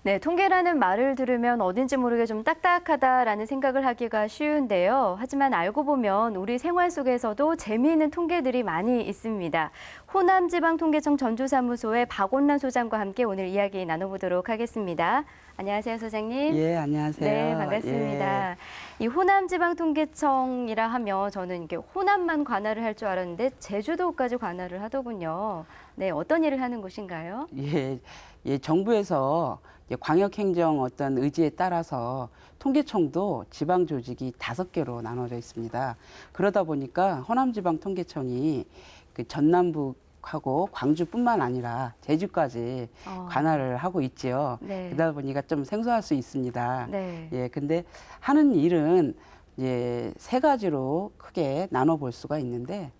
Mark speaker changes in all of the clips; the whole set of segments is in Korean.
Speaker 1: 네, 통계라는 말을 들으면 어딘지 모르게 좀 딱딱하다라는 생각을 하기가 쉬운데요. 하지만 알고 보면 우리 생활 속에서도 재미있는 통계들이 많이 있습니다. 호남지방통계청 전주사무소의 박원란 소장과 함께 오늘 이야기 나눠보도록 하겠습니다. 안녕하세요, 소장님.
Speaker 2: 예, 안녕하세요.
Speaker 1: 네, 반갑습니다.
Speaker 2: 예.
Speaker 1: 이 호남지방통계청이라 하면 저는 이게 호남만 관할을 할 줄 알았는데 제주도까지 관할을 하더군요. 네, 어떤 일을 하는 곳인가요?
Speaker 2: 예, 정부에서 이제 광역행정 어떤 의지에 따라서 통계청도 지방 조직이 5개로 나눠져 있습니다. 그러다 보니까 호남지방통계청이 그 전남북하고 광주뿐만 아니라 제주까지 관할을 하고 있지요.
Speaker 1: 네.
Speaker 2: 그러다 보니까 좀 생소할 수 있습니다.
Speaker 1: 네.
Speaker 2: 예, 근데 하는 일은 예, 3가지로 크게 나눠 볼 수가 있는데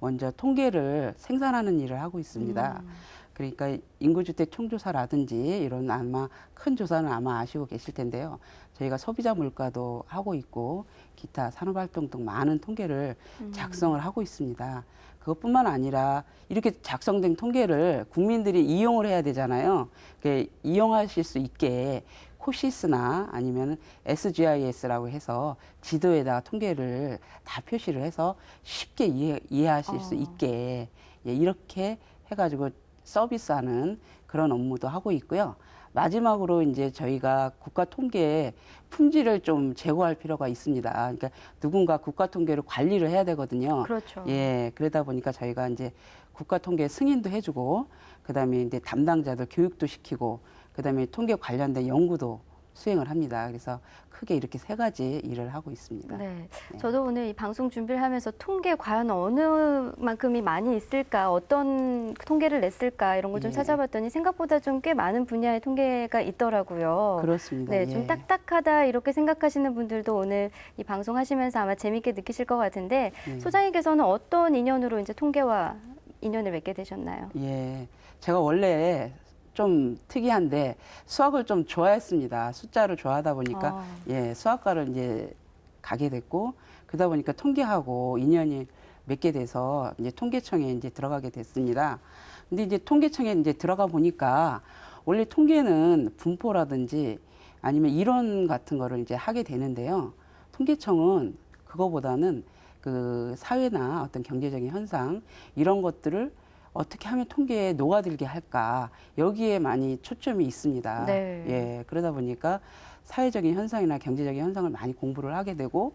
Speaker 2: 먼저 통계를 생산하는 일을 하고 있습니다. 그러니까 인구주택 총조사라든지 이런 아마 큰 조사는 아마 아시고 계실 텐데요. 저희가 소비자 물가도 하고 있고 기타 산업활동 등 많은 통계를 작성을 하고 있습니다. 그것뿐만 아니라 이렇게 작성된 통계를 국민들이 이용을 해야 되잖아요. 이용하실 수 있게 코시스나 아니면 SGIS라고 해서 지도에다가 통계를 다 표시를 해서 쉽게 이해하실 수 있게 예, 이렇게 해가지고 서비스하는 그런 업무도 하고 있고요. 마지막으로 이제 저희가 국가 통계 품질을 좀 제고할 필요가 있습니다. 그러니까 누군가 국가 통계를 관리를 해야 되거든요.
Speaker 1: 그렇죠.
Speaker 2: 예, 그러다 보니까 저희가 이제 국가 통계 승인도 해주고, 그다음에 이제 담당자들 교육도 시키고, 그다음에 통계 관련된 연구도 수행을 합니다. 그래서 크게 이렇게 3가지 일을 하고 있습니다.
Speaker 1: 네.
Speaker 2: 네.
Speaker 1: 저도 오늘 이 방송 준비를 하면서 통계 과연 어느 만큼이 많이 있을까, 어떤 통계를 냈을까 이런 걸 좀
Speaker 2: 예.
Speaker 1: 찾아봤더니 생각보다 좀 꽤 많은 분야의 통계가 있더라고요.
Speaker 2: 그렇습니다.
Speaker 1: 네,
Speaker 2: 예.
Speaker 1: 좀 딱딱하다 이렇게 생각하시는 분들도 오늘 이 방송 하시면서 아마 재밌게 느끼실 것 같은데
Speaker 2: 예.
Speaker 1: 소장님께서는 어떤 인연으로 이제 통계와 인연을 맺게 되셨나요?
Speaker 2: 예, 제가 원래 좀 특이한데 수학을 좀 좋아했습니다. 숫자를 좋아하다 보니까 예, 수학과를 이제 가게 됐고, 그러다 보니까 통계하고 인연이 맺게 돼서 이제 통계청에 이제 들어가게 됐습니다. 근데 이제 통계청에 이제 들어가 보니까 원래 통계는 분포라든지 아니면 이론 같은 거를 이제 하게 되는데요. 통계청은 그거보다는 그 사회나 어떤 경제적인 현상 이런 것들을 어떻게 하면 통계에 녹아들게 할까, 여기에 많이 초점이 있습니다.
Speaker 1: 네.
Speaker 2: 예, 그러다 보니까 사회적인 현상이나 경제적인 현상을 많이 공부를 하게 되고,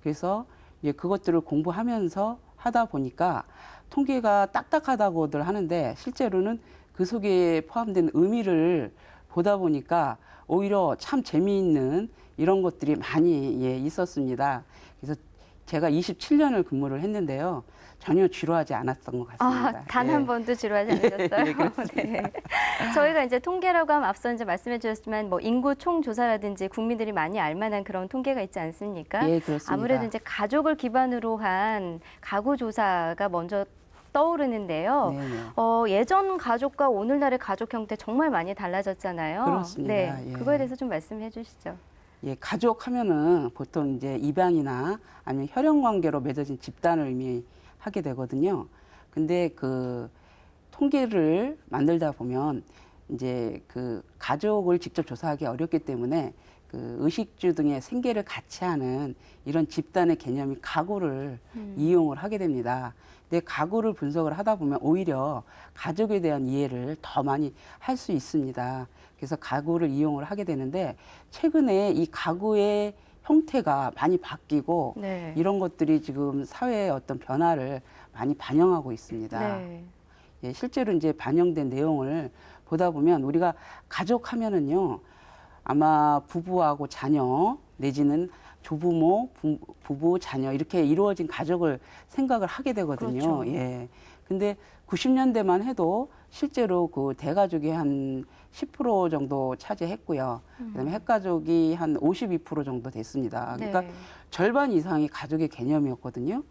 Speaker 2: 그래서 이제 그것들을 공부하면서 하다 보니까 통계가 딱딱하다고들 하는데 실제로는 그 속에 포함된 의미를 보다 보니까 오히려 참 재미있는 이런 것들이 많이 예, 있었습니다. 그래서 제가 27년을 근무를 했는데요. 전혀 지루하지 않았던 것 같습니다.
Speaker 1: 단 한 번도 지루하지 않으셨어요?
Speaker 2: 예, 그렇습니다.
Speaker 1: 네. 저희가 이제 통계라고 하면 앞서 이제 말씀해 주셨지만 뭐 인구 총조사라든지 국민들이 많이 알 만한 그런 통계가 있지 않습니까?
Speaker 2: 예, 그렇습니다.
Speaker 1: 아무래도 이제 가족을 기반으로 한 가구 조사가 먼저 떠오르는데요.
Speaker 2: 네네.
Speaker 1: 예전 가족과 오늘날의 가족 형태 정말 많이 달라졌잖아요.
Speaker 2: 그렇습니다.
Speaker 1: 네,
Speaker 2: 예.
Speaker 1: 그거에 대해서 좀 말씀해 주시죠.
Speaker 2: 예, 가족 하면은 보통 이제 입양이나 아니면 혈연 관계로 맺어진 집단을 의미하게 되거든요. 근데 그 통계를 만들다 보면 이제 그 가족을 직접 조사하기 어렵기 때문에 그 의식주 등의 생계를 같이 하는 이런 집단의 개념이 가구를 이용을 하게 됩니다. 근데 가구를 분석을 하다 보면 오히려 가족에 대한 이해를 더 많이 할 수 있습니다. 그래서 가구를 이용을 하게 되는데 최근에 이 가구의 형태가 많이 바뀌고
Speaker 1: 네.
Speaker 2: 이런 것들이 지금 사회의 어떤 변화를 많이 반영하고 있습니다.
Speaker 1: 네.
Speaker 2: 예, 실제로 이제 반영된 내용을 보다 보면 우리가 가족 하면은요, 아마 부부하고 자녀 내지는 조부모, 부부, 자녀 이렇게 이루어진 가족을 생각을 하게 되거든요.
Speaker 1: 그렇죠.
Speaker 2: 예. 근데 90년대만 해도 실제로 그 대가족이 한 10% 정도 차지했고요. 그다음에 핵가족이 한 52% 정도 됐습니다. 그러니까
Speaker 1: 네.
Speaker 2: 절반 이상이 가족의 개념이었거든요.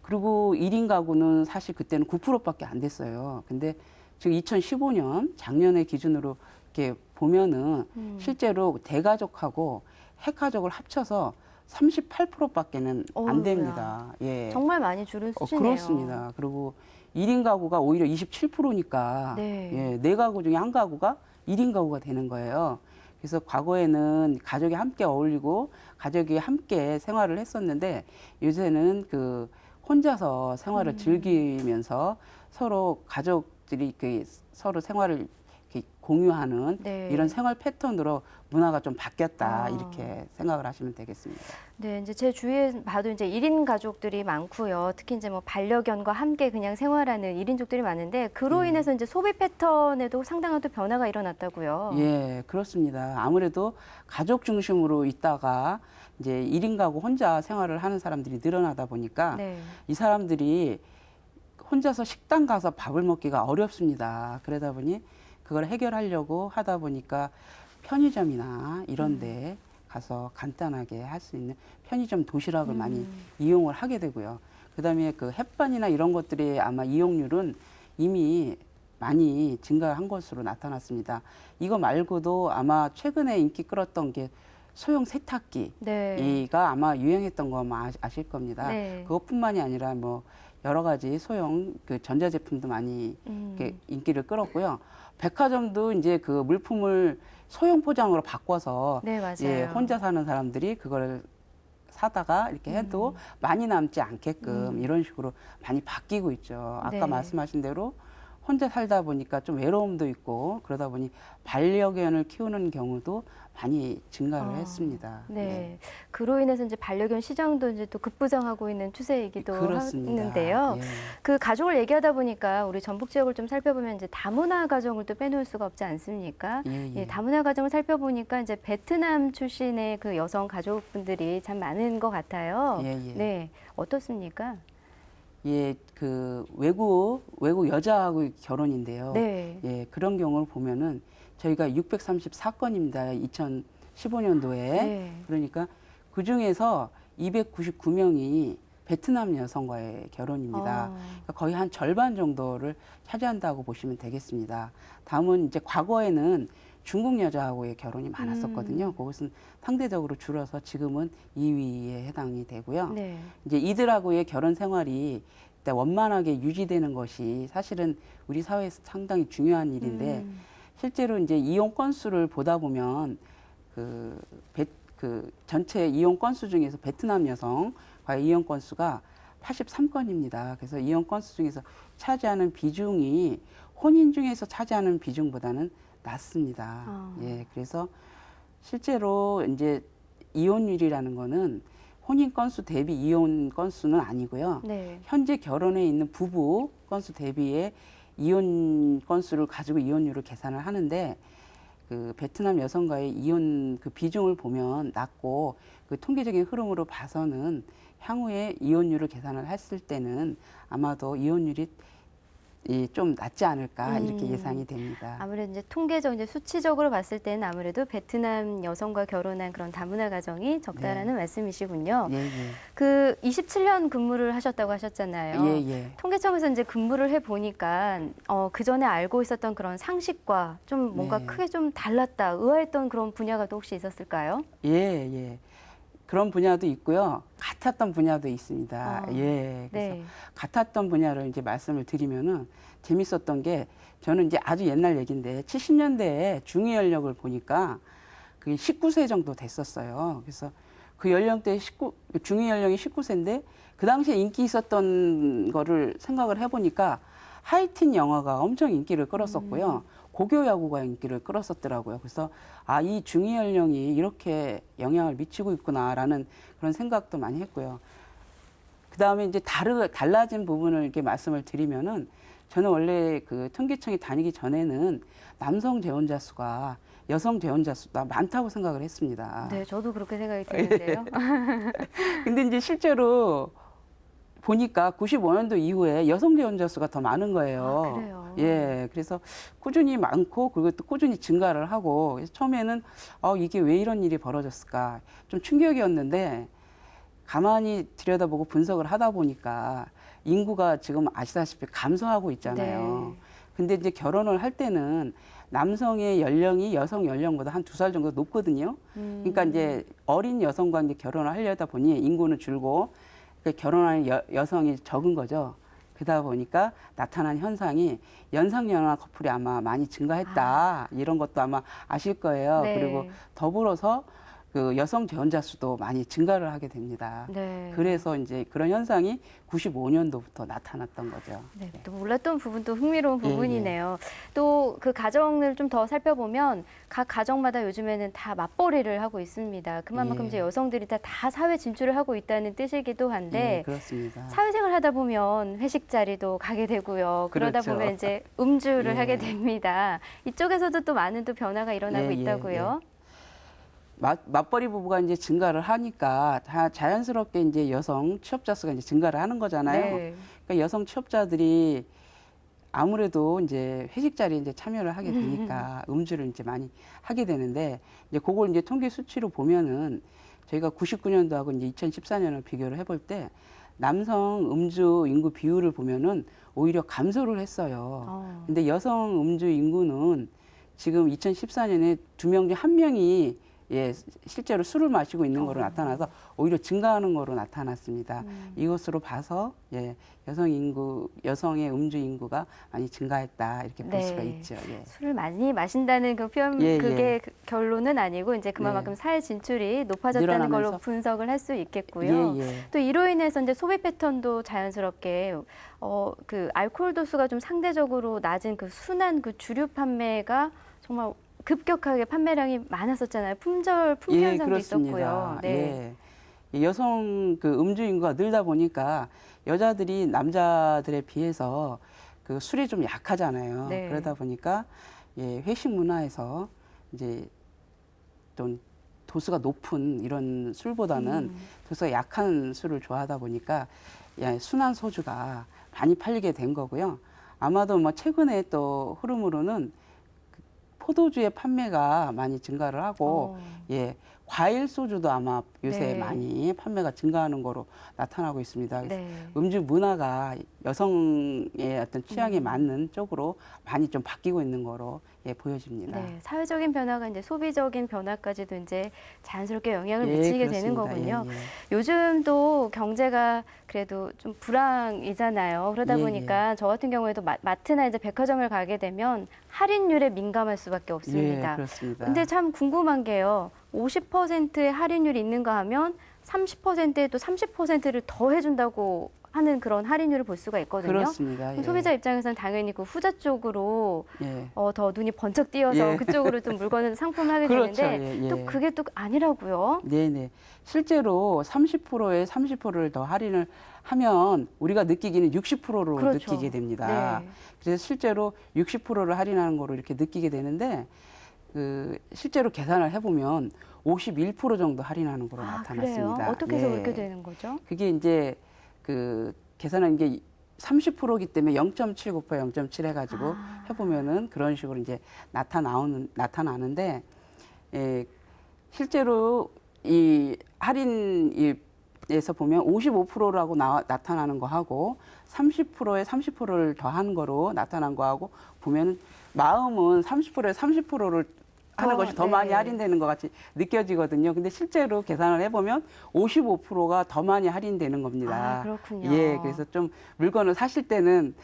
Speaker 2: 그리고 1인 가구는 사실 그때는 9%밖에 안 됐어요. 근데 지금 2015년 작년의 기준으로 이렇게 보면은 실제로 대가족하고 핵가족을 합쳐서 38%밖에는 안
Speaker 1: 어우야.
Speaker 2: 됩니다. 예.
Speaker 1: 정말 많이 줄은 수준이에요.
Speaker 2: 그렇습니다. 그리고 1인 가구가 오히려 27%니까
Speaker 1: 네.
Speaker 2: 예, 4가구 중에 1가구가 1인 가구가 되는 거예요. 그래서 과거에는 가족이 함께 어울리고 가족이 함께 생활을 했었는데 요새는 그 혼자서 생활을 즐기면서 서로 가족들이 그 서로 생활을 이렇게 공유하는
Speaker 1: 네.
Speaker 2: 이런 생활 패턴으로 문화가 좀 바뀌었다
Speaker 1: 아.
Speaker 2: 이렇게 생각을 하시면 되겠습니다.
Speaker 1: 네, 이제 제 주위에 봐도 이제 1인 가족들이 많고요. 특히 이제 뭐 반려견과 함께 그냥 생활하는 1인족들이 많은데 그로 인해서 이제 소비 패턴에도 상당한 또 변화가 일어났다고요.
Speaker 2: 예, 그렇습니다. 아무래도 가족 중심으로 있다가 이제 1인 가구 혼자 생활을 하는 사람들이 늘어나다 보니까
Speaker 1: 네.
Speaker 2: 이 사람들이 혼자서 식당 가서 밥을 먹기가 어렵습니다. 그러다 보니 그걸 해결하려고 하다 보니까 편의점이나 이런 데 가서 간단하게 할 수 있는 편의점 도시락을 많이 이용을 하게 되고요. 그다음에 그 햇반이나 이런 것들이 아마 이용률은 이미 많이 증가한 것으로 나타났습니다. 이거 말고도 아마 최근에 인기 끌었던 게 소형 세탁기.
Speaker 1: 네.
Speaker 2: 이가 아마 유행했던 거 아마 아실 겁니다.
Speaker 1: 네.
Speaker 2: 그것뿐만이 아니라 뭐 여러 가지 소형 그 전자제품도 많이 이렇게 인기를 끌었고요. 백화점도 이제 그 물품을 소형 포장으로 바꿔서
Speaker 1: 네, 맞아요.
Speaker 2: 예, 혼자 사는 사람들이 그걸 사다가 이렇게 해도 많이 남지 않게끔 이런 식으로 많이 바뀌고 있죠. 아까
Speaker 1: 네.
Speaker 2: 말씀하신 대로 혼자 살다 보니까 좀 외로움도 있고 그러다 보니 반려견을 키우는 경우도 많이 증가를 했습니다.
Speaker 1: 네. 그로 인해서 이제 반려견 시장도 이제 또 급부상하고 있는 추세이기도
Speaker 2: 그렇습니다.
Speaker 1: 하는데요.
Speaker 2: 예.
Speaker 1: 그 가족을 얘기하다 보니까 우리 전북 지역을 좀 살펴보면 이제 다문화 가정을 또 빼놓을 수가 없지 않습니까?
Speaker 2: 예, 예.
Speaker 1: 예, 다문화 가정을 살펴보니까 이제 베트남 출신의 그 여성 가족분들이 참 많은 것 같아요.
Speaker 2: 예, 예.
Speaker 1: 네. 어떻습니까?
Speaker 2: 예, 그 외국 여자하고 결혼인데요.
Speaker 1: 네.
Speaker 2: 예, 그런 경우를 보면은 저희가 634건입니다. 2015년도에.
Speaker 1: 네.
Speaker 2: 그러니까 그 중에서 299명이 베트남 여성과의 결혼입니다. 그러니까 거의 한 절반 정도를 차지한다고 보시면 되겠습니다. 다음은 이제 과거에는 중국 여자하고의 결혼이 많았었거든요. 그것은 상대적으로 줄어서 지금은 2위에 해당이 되고요.
Speaker 1: 네.
Speaker 2: 이제 이들하고의 결혼 생활이 일단 원만하게 유지되는 것이 사실은 우리 사회에서 상당히 중요한 일인데 실제로 이제 이용 건수를 보다 보면 그 전체 이용 건수 중에서 베트남 여성과의 이용 건수가 83건입니다. 그래서 이용 건수 중에서 차지하는 비중이 혼인 중에서 차지하는 비중보다는 낮습니다. 예, 그래서 실제로 이제 이혼율이라는 거는 혼인 건수 대비 이혼 건수는 아니고요.
Speaker 1: 네.
Speaker 2: 현재 결혼해 있는 부부 건수 대비의 이혼 건수를 가지고 이혼율을 계산을 하는데 그 베트남 여성과의 이혼 그 비중을 보면 낮고 그 통계적인 흐름으로 봐서는 향후에 이혼율을 계산을 했을 때는 아마도 이혼율이 좀 낮지 않을까 이렇게 예상이 됩니다.
Speaker 1: 아무래도 이제 통계적 이제 수치적으로 봤을 때는 아무래도 베트남 여성과 결혼한 그런 다문화 가정이 적다라는 말씀이시군요.
Speaker 2: 예, 예.
Speaker 1: 그 27년 근무를 하셨다고 하셨잖아요.
Speaker 2: 예, 예.
Speaker 1: 통계청에서 이제 근무를 해 보니까 그 전에 알고 있었던 그런 상식과 좀 뭔가
Speaker 2: 네.
Speaker 1: 크게 좀 달랐다, 의아했던 그런 분야가 또 혹시 있었을까요?
Speaker 2: 예, 예. 그런 분야도 있고요. 같았던 분야도 있습니다. 예. 그래서
Speaker 1: 네.
Speaker 2: 같았던 분야를 이제 말씀을 드리면은 재밌었던 게 저는 이제 아주 옛날 얘기인데 70년대에 중위 연령을 보니까 그게 19세 정도 됐었어요. 그래서 그 연령대 중위 연령이 19세인데 그 당시에 인기 있었던 거를 생각을 해보니까 하이틴 영화가 엄청 인기를 끌었었고요. 고교 야구가 인기를 끌었었더라고요. 그래서 아, 이 중위 연령이 이렇게 영향을 미치고 있구나라는 그런 생각도 많이 했고요. 그 다음에 이제 달라진 부분을 이렇게 말씀을 드리면은 저는 원래 그 통계청에 다니기 전에는 남성 재혼자 수가 여성 재혼자 수가 많다고 생각을 했습니다.
Speaker 1: 네, 저도 그렇게 생각이 드는데요.
Speaker 2: 근데 이제 실제로 보니까 95년도 이후에 여성 재혼자 수가 더 많은 거예요.
Speaker 1: 아, 그래요?
Speaker 2: 예, 그래서 꾸준히 많고 그리고 또 꾸준히 증가를 하고 그래서 처음에는 이게 왜 이런 일이 벌어졌을까 좀 충격이었는데 가만히 들여다보고 분석을 하다 보니까 인구가 지금 아시다시피 감소하고 있잖아요.
Speaker 1: 네.
Speaker 2: 근데 이제 결혼을 할 때는 남성의 연령이 여성 연령보다 한 2살 정도 높거든요. 그러니까 이제 어린 여성과 이제 결혼을 하려다 보니 인구는 줄고 결혼하는 여성이 적은 거죠. 그러다 보니까 나타난 현상이 연상연하 커플이 아마 많이 증가했다. 이런 것도 아마 아실 거예요.
Speaker 1: 네.
Speaker 2: 그리고 더불어서 그 여성 재혼자 수도 많이 증가를 하게 됩니다.
Speaker 1: 네.
Speaker 2: 그래서 이제 그런 현상이 95년도부터 나타났던 거죠.
Speaker 1: 네, 또 몰랐던 부분도 흥미로운
Speaker 2: 예, 예.
Speaker 1: 부분이네요. 또 그 가정을 좀 더 살펴보면 각 가정마다 요즘에는 다 맞벌이를 하고 있습니다. 그만큼
Speaker 2: 예.
Speaker 1: 이제 여성들이 다 사회 진출을 하고 있다는 뜻이기도 한데
Speaker 2: 예, 그렇습니다.
Speaker 1: 사회생활 하다 보면 회식 자리도 가게 되고요. 그러다
Speaker 2: 그렇죠.
Speaker 1: 보면 이제 음주를
Speaker 2: 예.
Speaker 1: 하게 됩니다. 이쪽에서도 또 많은 또 변화가 일어나고
Speaker 2: 예, 예,
Speaker 1: 있다고요.
Speaker 2: 맞벌이 부부가 이제 증가를 하니까 자연스럽게 이제 여성 취업자 수가 이제 증가를 하는 거잖아요.
Speaker 1: 네.
Speaker 2: 그러니까 여성 취업자들이 아무래도 이제 회식 자리에 이제 참여를 하게 되니까 음주를 이제 많이 하게 되는데 이제 그걸 이제 통계 수치로 보면은 저희가 99년도하고 이제 2014년을 비교를 해볼 때 남성 음주 인구 비율을 보면은 오히려 감소를 했어요. 근데 여성 음주 인구는 지금 2014년에 2명 중 1명이 예, 실제로 술을 마시고 있는 거로 나타나서 오히려 증가하는 거로 나타났습니다. 이것으로 봐서 예, 여성의 음주 인구가 많이 증가했다 이렇게 볼
Speaker 1: 네.
Speaker 2: 수가 있죠. 예.
Speaker 1: 술을 많이 마신다는 그 표현,
Speaker 2: 예,
Speaker 1: 그게 그 결론은 아니고 이제 그만큼
Speaker 2: 예.
Speaker 1: 사회 진출이 높아졌다는 걸로
Speaker 2: 늘어나면서.
Speaker 1: 분석을 할 수 있겠고요.
Speaker 2: 예, 예.
Speaker 1: 또 이로 인해서 이제 소비 패턴도 자연스럽게 그 알코올 도수가 좀 상대적으로 낮은 그 순한 그 주류 판매가 정말 급격하게 판매량이 많았었잖아요. 품귀 현상도
Speaker 2: 그렇습니다.
Speaker 1: 있었고요. 네.
Speaker 2: 예. 여성 그 음주 인구가 늘다 보니까 여자들이 남자들에 비해서 그 술이 좀 약하잖아요.
Speaker 1: 네.
Speaker 2: 그러다 보니까 예, 회식 문화에서 이제 좀 도수가 높은 이런 술보다는 도수가 약한 술을 좋아하다 보니까 예, 순한 소주가 많이 팔리게 된 거고요. 아마도 뭐 최근에 또 흐름으로는 포도주의 판매가 많이 증가를 하고 예, 과일 소주도 아마 요새
Speaker 1: 네.
Speaker 2: 많이 판매가 증가하는 거로 나타나고 있습니다. 그래서
Speaker 1: 네.
Speaker 2: 음주 문화가 여성의 어떤 취향에 맞는 쪽으로 많이 좀 바뀌고 있는 거로 예, 보여집니다.
Speaker 1: 네, 사회적인 변화가 이제 소비적인 변화까지도 이제 자연스럽게 영향을
Speaker 2: 예,
Speaker 1: 미치게 되는
Speaker 2: 그렇습니다.
Speaker 1: 거군요.
Speaker 2: 예, 예.
Speaker 1: 요즘도 경제가 그래도 좀 불황이잖아요. 그러다
Speaker 2: 예,
Speaker 1: 보니까 저 같은 경우에도 마트나 이제 백화점을 가게 되면 할인율에 민감할 수밖에 없습니다.
Speaker 2: 예, 그렇습니다.
Speaker 1: 근데 참 궁금한 게요. 50%의 할인율이 있는가 하면 30%에 또 30%를 더 해준다고 하는 그런 할인율을 볼 수가 있거든요.
Speaker 2: 그렇습니다. 예.
Speaker 1: 소비자 입장에서는 당연히 그 후자 쪽으로
Speaker 2: 예.
Speaker 1: 더 눈이 번쩍 띄어서
Speaker 2: 예.
Speaker 1: 그쪽으로 좀 물건을 상품을 하게
Speaker 2: 그렇죠.
Speaker 1: 되는데
Speaker 2: 예, 예.
Speaker 1: 또 그게 또 아니라고요.
Speaker 2: 네네. 실제로 30%에 30%를 더 할인을 하면 우리가 느끼기는 60%로
Speaker 1: 그렇죠.
Speaker 2: 느끼게 됩니다.
Speaker 1: 네.
Speaker 2: 그래서 실제로 60%를 할인하는 거로 이렇게 느끼게 되는데 그 실제로 계산을 해보면 51% 정도 할인하는 거로 나타났습니다.
Speaker 1: 그래요? 어떻게 해서
Speaker 2: 예.
Speaker 1: 그렇게 되는 거죠?
Speaker 2: 그게 이제 그 계산한 게 30%이기 때문에 0.7 곱하기 0.7 해가지고 해보면은 그런 식으로 이제 나타나는데 예, 실제로 이 할인에서 보면 55%라고 나타나는 거 하고 30%에 30%를 더한 거로 나타난 거 하고 보면은 마음은 30%에 30%를 하는 것이 더
Speaker 1: 네.
Speaker 2: 많이 할인되는 것 같이 느껴지거든요. 근데 실제로 계산을 해보면 55%가 더 많이 할인되는 겁니다.
Speaker 1: 아, 그렇군요.
Speaker 2: 예, 그래서 좀 물건을 사실 때는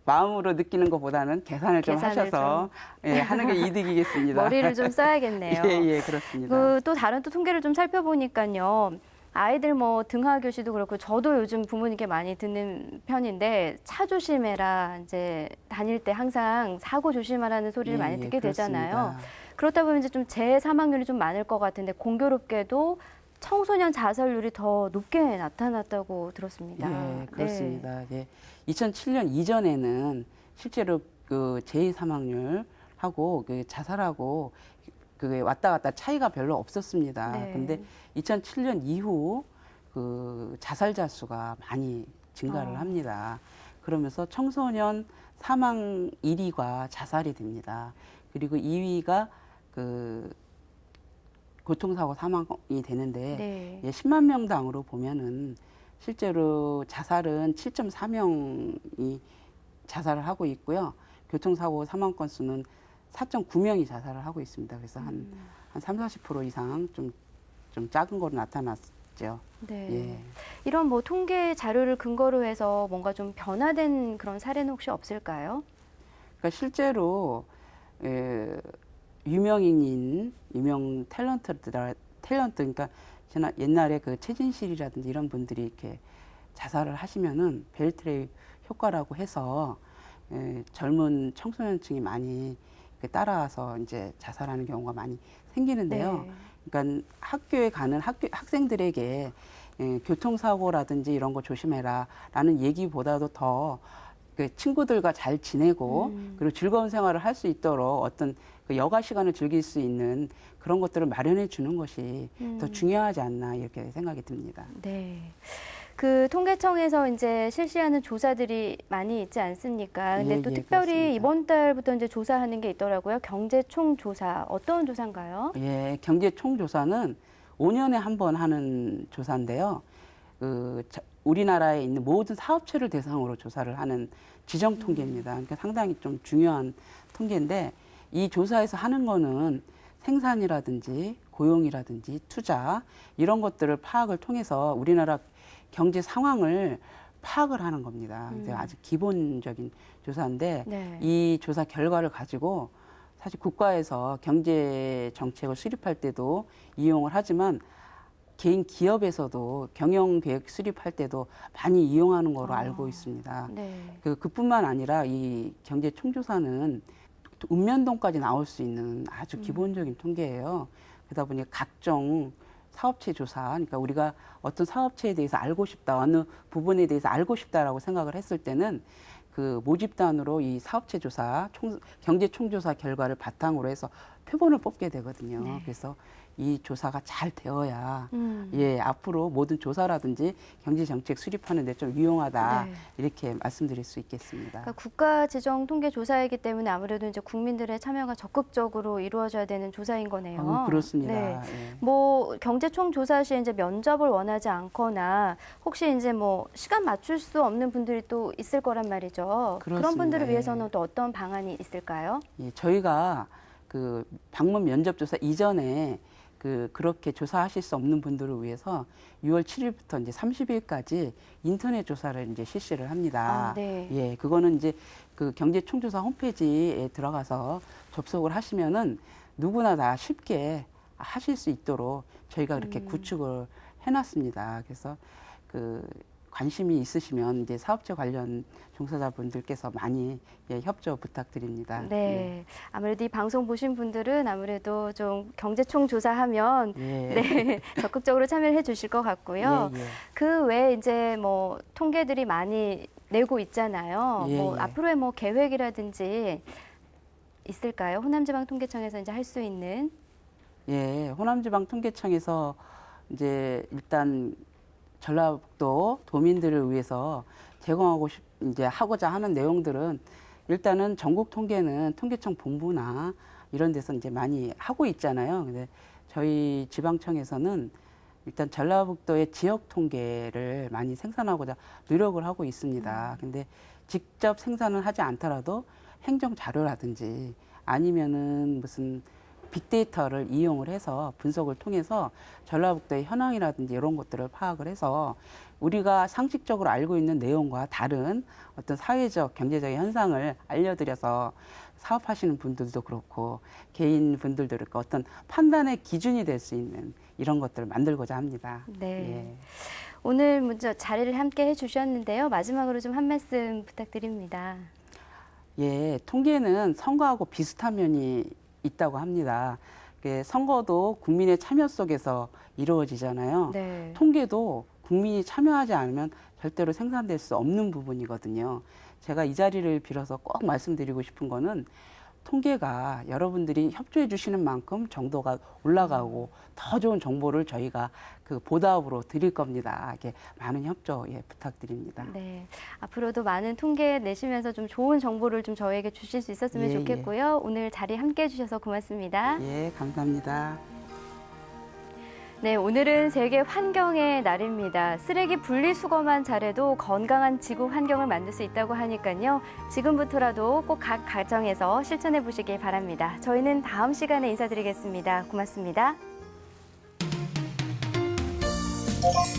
Speaker 2: 마음으로 느끼는 것보다는 계산을 좀
Speaker 1: 계산을
Speaker 2: 하셔서 예, 하는 게 이득이겠습니다.
Speaker 1: 머리를 좀 써야겠네요.
Speaker 2: 예, 예, 그렇습니다.
Speaker 1: 또 다른 또 통계를 좀 살펴보니까요. 아이들 뭐 등하 교시도 그렇고 저도 요즘 부모님께 많이 듣는 편인데 차 조심해라 이제 다닐 때 항상 사고 조심하라는 소리를
Speaker 2: 예,
Speaker 1: 많이
Speaker 2: 예,
Speaker 1: 듣게 되잖아요.
Speaker 2: 그렇습니다.
Speaker 1: 그렇다 보면 이제 좀 재사망률이 좀 많을 것 같은데 공교롭게도 청소년 자살률이 더 높게 나타났다고 들었습니다.
Speaker 2: 예, 그렇습니다. 예. 2007년 이전에는 실제로 그 재해 사망률하고 그 자살하고 그게 왔다 갔다 차이가 별로 없었습니다.
Speaker 1: 네.
Speaker 2: 근데 2007년 이후 그 자살자 수가 많이 증가를 합니다. 그러면서 청소년 사망 1위가 자살이 됩니다. 그리고 2위가 그 교통사고 사망이 되는데
Speaker 1: 네.
Speaker 2: 예, 10만 명당으로 보면은 실제로 자살은 7.4명이 자살을 하고 있고요. 교통사고 사망 건수는 4.9명이 자살을 하고 있습니다. 그래서 한 30, 40% 이상 좀 작은 거로 있죠.
Speaker 1: 네.
Speaker 2: 예.
Speaker 1: 이런 뭐 통계 자료를 근거로 해서 뭔가 좀 변화된 그런 사례는 혹시 없을까요?
Speaker 2: 그러니까 실제로 유명인인 유명 탤런트 그러니까 옛날에 그 최진실이라든지 이런 분들이 이렇게 자살을 하시면은 벨트레이 효과라고 해서 젊은 청소년층이 많이 따라와서 이제 자살하는 경우가 많이 생기는데요.
Speaker 1: 네.
Speaker 2: 그러니까 학교에 가는 학생들에게 교통사고라든지 이런 거 조심해라라는 얘기보다도 더 그 친구들과 잘 지내고 그리고 즐거운 생활을 할 수 있도록 어떤 그 여가 시간을 즐길 수 있는 그런 것들을 마련해 주는 것이 더 중요하지 않나 이렇게 생각이 듭니다.
Speaker 1: 네. 그 통계청에서 이제 실시하는 조사들이 많이 있지 않습니까? 근데
Speaker 2: 예,
Speaker 1: 또
Speaker 2: 예,
Speaker 1: 특별히
Speaker 2: 그렇습니다.
Speaker 1: 이번 달부터 이제 조사하는 게 있더라고요. 경제총 조사. 어떤 조사인가요?
Speaker 2: 예, 경제총조사는 5년에 한 번 하는 조사인데요. 우리나라에 있는 모든 사업체를 대상으로 조사를 하는 지정 통계입니다. 그러니까 상당히 좀 중요한 통계인데 이 조사에서 하는 거는 생산이라든지 고용이라든지 투자 이런 것들을 파악을 통해서 우리나라 경제 상황을 파악을 하는 겁니다. 이제 아주 기본적인 조사인데
Speaker 1: 네.
Speaker 2: 이 조사 결과를 가지고 사실 국가에서 경제 정책을 수립할 때도 이용을 하지만 개인 기업에서도 경영 계획 수립할 때도 많이 이용하는 거로 알고 있습니다.
Speaker 1: 네.
Speaker 2: 그뿐만 아니라 이 경제 총조사는 읍면동까지 나올 수 있는 아주 기본적인 통계예요. 그러다 보니 각종 사업체 조사, 그러니까 우리가 어떤 사업체에 대해서 알고 싶다, 어느 부분에 대해서 알고 싶다라고 생각을 했을 때는 그 모집단으로 이 사업체 조사, 경제 총조사 결과를 바탕으로 해서 표본을 뽑게 되거든요.
Speaker 1: 네.
Speaker 2: 그래서 이 조사가 잘 되어야 예, 앞으로 모든 조사라든지 경제 정책 수립하는 데 좀 유용하다
Speaker 1: 네.
Speaker 2: 이렇게 말씀드릴 수 있겠습니다.
Speaker 1: 그러니까 국가 지정 통계 조사이기 때문에 아무래도 이제 국민들의 참여가 적극적으로 이루어져야 되는 조사인 거네요.
Speaker 2: 그렇습니다.
Speaker 1: 네.
Speaker 2: 예.
Speaker 1: 뭐 경제총 조사 시에 이제 면접을 원하지 않거나 혹시 이제 뭐 시간 맞출 수 없는 분들이 또 있을 거란 말이죠. 그런
Speaker 2: 그렇습니다.
Speaker 1: 분들을
Speaker 2: 예.
Speaker 1: 위해서는 또 어떤 방안이 있을까요?
Speaker 2: 예, 저희가 그 방문 면접 조사 이전에 그렇게 조사하실 수 없는 분들을 위해서 6월 7일부터 이제 30일까지 인터넷 조사를 이제 실시를 합니다.
Speaker 1: 아, 네.
Speaker 2: 예, 그거는 이제 그 경제총조사 홈페이지에 들어가서 접속을 하시면은 누구나 다 쉽게 하실 수 있도록 저희가 그렇게 구축을 해놨습니다. 그래서 관심이 있으시면 이제 사업체 관련 종사자분들께서 많이 협조 부탁드립니다.
Speaker 1: 네. 아무래도 이 방송 보신 분들은 아무래도 좀 경제총 조사하면
Speaker 2: 예.
Speaker 1: 네, 적극적으로 참여를 해 주실 것 같고요.
Speaker 2: 예, 예.
Speaker 1: 그 외에 이제 뭐 통계들이 많이 내고 있잖아요.
Speaker 2: 예,
Speaker 1: 뭐
Speaker 2: 예.
Speaker 1: 앞으로의 뭐 계획이라든지 있을까요? 호남지방통계청에서 이제 할 수 있는.
Speaker 2: 예, 호남지방통계청에서 이제 일단 전라북도 도민들을 위해서 이제 하고자 하는 내용들은 일단은 전국 통계는 통계청 본부나 이런 데서 이제 많이 하고 있잖아요. 근데 저희 지방청에서는 일단 전라북도의 지역 통계를 많이 생산하고자 노력을 하고 있습니다. 근데 직접 생산을 하지 않더라도 행정 자료라든지 아니면은 무슨 빅데이터를 이용을 해서 분석을 통해서 전라북도의 현황이라든지 이런 것들을 파악을 해서 우리가 상식적으로 알고 있는 내용과 다른 어떤 사회적, 경제적인 현상을 알려드려서 사업하시는 분들도 그렇고 개인 분들도 그렇고 어떤 판단의 기준이 될 수 있는 이런 것들을 만들고자 합니다.
Speaker 1: 네.
Speaker 2: 예.
Speaker 1: 오늘 먼저 자리를 함께 해주셨는데요. 마지막으로 좀 한 말씀 부탁드립니다.
Speaker 2: 예, 통계는 선거하고 비슷한 면이 있다고 합니다. 선거도 국민의 참여 속에서 이루어지잖아요.
Speaker 1: 네.
Speaker 2: 통계도 국민이 참여하지 않으면 절대로 생산될 수 없는 부분이거든요. 제가 이 자리를 빌어서 꼭 말씀드리고 싶은 거는 통계가 여러분들이 협조해 주시는 만큼 정도가 올라가고 더 좋은 정보를 저희가 보답으로 드릴 겁니다. 이렇게 많은 협조 부탁드립니다.
Speaker 1: 네. 앞으로도 많은 통계 내시면서 좀 좋은 정보를 좀 저희에게 주실 수 있었으면
Speaker 2: 예,
Speaker 1: 좋겠고요. 오늘 자리 함께 해주셔서 고맙습니다.
Speaker 2: 예, 감사합니다.
Speaker 1: 네, 오늘은 세계 환경의 날입니다. 쓰레기 분리수거만 잘해도 건강한 지구 환경을 만들 수 있다고 하니까요. 지금부터라도 꼭 각 가정에서 실천해 보시길 바랍니다. 저희는 다음 시간에 인사드리겠습니다. 고맙습니다. 네.